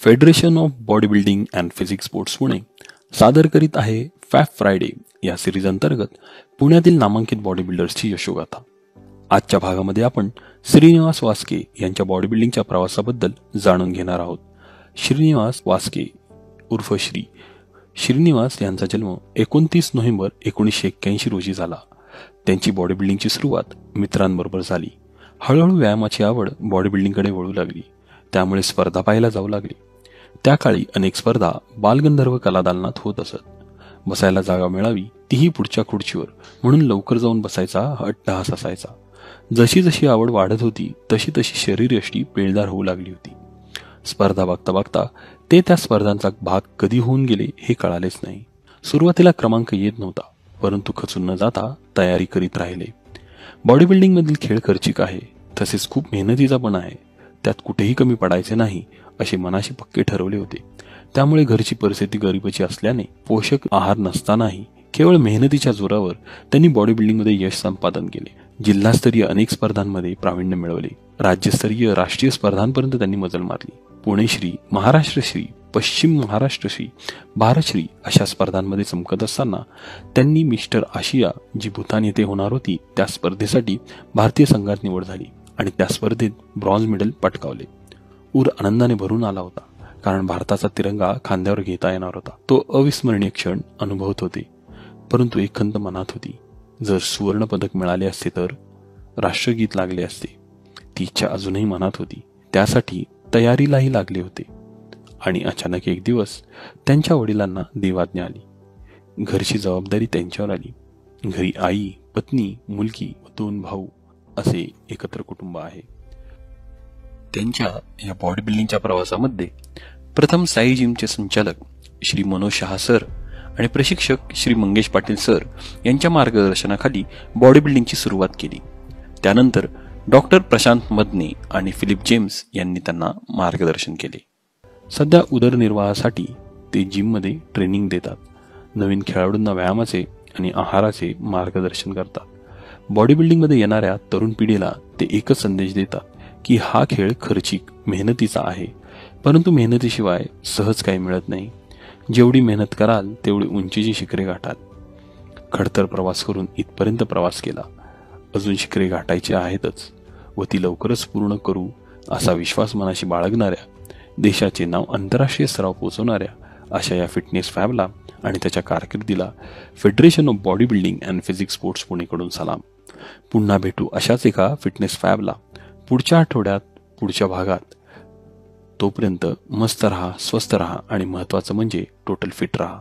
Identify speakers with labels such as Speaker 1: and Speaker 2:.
Speaker 1: Federation of body building and physics sports Pune सादर करीत आहे फॅप फ्रायडे या सिरीज अंतर्गत पुण्यातील नामांकित बॉडी बिल्डर्सची यशोगाथा. आजच्या भागामध्ये आपण श्रीनिवास वास्के यांच्या बॉडी बिल्डिंगच्या प्रवासाबद्दल जाणून घेणार आहोत. श्रीनिवास वास्के उर्फ श्रीनिवास यांचा जन्म 29 नोव्हेंबर 1981 रोजी झाला. त्यांची बॉडी बिल्डिंगची सुरुवात मित्रांबरोबर झाली. हळूहळू व्यायामाची आवड बॉडी बिल्डिंगकडे वळू लागली. त्यामुळे स्पर्धा पाहायला जाऊ लागली. त्या काळी अनेक स्पर्धा बालगंधर्व कलादालनात होत असत. बसायला जागा मिळावी तीही पुढच्या खुर्चीवर, म्हणून लवकर जाऊन बसायचा अट्टहास असायचा. जशी जशी आवड वाढत होती तशी तशी शरीरयष्टी पेलदार होऊ लागली होती. स्पर्धा बघता बघता ते त्या स्पर्धांचा भाग कधी होऊन गेले हे कळालेच नाही. सुरुवातीला क्रमांक येत नव्हता, परंतु खचून न जाता तयारी करीत राहिले. बॉडी बिल्डिंग मधील खेळ खर्चिक आहे, तसेच खूप मेहनतीचा पण आहे. त्यात कुठेही कमी पडायचे नाही असे मनाशी पक्के ठरवले होते. त्यामुळे घरची परिस्थिती गरिबीची असल्याने पोषक आहार नसतानाही केवळ मेहनतीच्या जोरावर त्यांनी बॉडी बिल्डिंगमध्ये यश संपादन केले. जिल्हास्तरीय अनेक स्पर्धांमध्ये प्रावीण्य मिळवले. राज्यस्तरीय राष्ट्रीय स्पर्धांपर्यंत त्यांनी मजल मारली. पुणेश्री, महाराष्ट्रश्री, पश्चिम महाराष्ट्रश्री, भारतश्री अशा स्पर्धांमध्ये चमकत असताना त्यांनी मिस्टर आशिया जी भूतान येथे होणार होती त्या स्पर्धेसाठी भारतीय संघात निवड झाली आणि त्या स्पर्धेत ब्रॉन्झ मेडल पटकावले. ऊर आनंदाने भरून आला होता, कारण भारताचा तिरंगा खांद्यावर घेता येणार होता. तो अविस्मरणीय क्षण अनुभवत होते. परंतु एक खंत मनात होती. जर सुवर्ण पदक मिळाले असते तर राष्ट्रगीत लागले असते. ती इच्छा अजूनही मनात होती. त्यासाठी तयारीलाही लागले होते. आणि अचानक एक दिवस त्यांच्या वडिलांना देवाज्ञा आली. घरची जबाबदारी त्यांच्यावर आली. घरी आई, पत्नी, मुलगी व 2 भाऊ असे एकत्र कुटुंब आहे. त्यांच्या या बॉडी बिल्डिंगच्या प्रवासामध्ये प्रथम साई जिमचे संचालक श्री मनोज शहा सर आणि प्रशिक्षक श्री मंगेश पाटील सर यांच्या मार्गदर्शनाखाली बॉडी बिल्डिंगची सुरुवात केली. त्यानंतर डॉक्टर प्रशांत मदने आणि फिलिप जेम्स यांनी त्यांना मार्गदर्शन केले. सध्या उदरनिर्वाहासाठी ते जिममध्ये ट्रेनिंग देतात. नवीन खेळाडूंना व्यायामाचे आणि आहाराचे मार्गदर्शन करतात. बॉडी बिल्डिंगमध्ये येणाऱ्या तरुण पिढीला ते एकच संदेश देतात की हा खेळ खर्चिक, मेहनतीचा आहे, परंतु मेहनतीशिवाय सहज काही मिळत नाही. जेवढी मेहनत कराल तेवढी उंचीची शिखरे गाठाल. खडतर प्रवास करून इथपर्यंत प्रवास केला. अजून शिखरे गाठायची आहेतच व ती लवकरच पूर्ण करू असा विश्वास मनाशी बाळगणाऱ्या, देशाचे नाव आंतरराष्ट्रीय स्तरावर पोहोचवणाऱ्या अशा या फिटनेस फॅबला आणि त्याच्या कारकिर्दीला federation of body building and physics sports पुणेकडून सलाम. पुन्हा भेटू अशाच एका फिटनेस फॅबला पुढच्या आठवड्यात, पुढच्या भागात. तोपर्यंत मस्त रहा, स्वस्थ रहा आणि महत्त्वाचं म्हणजे टोटल फिट रहा.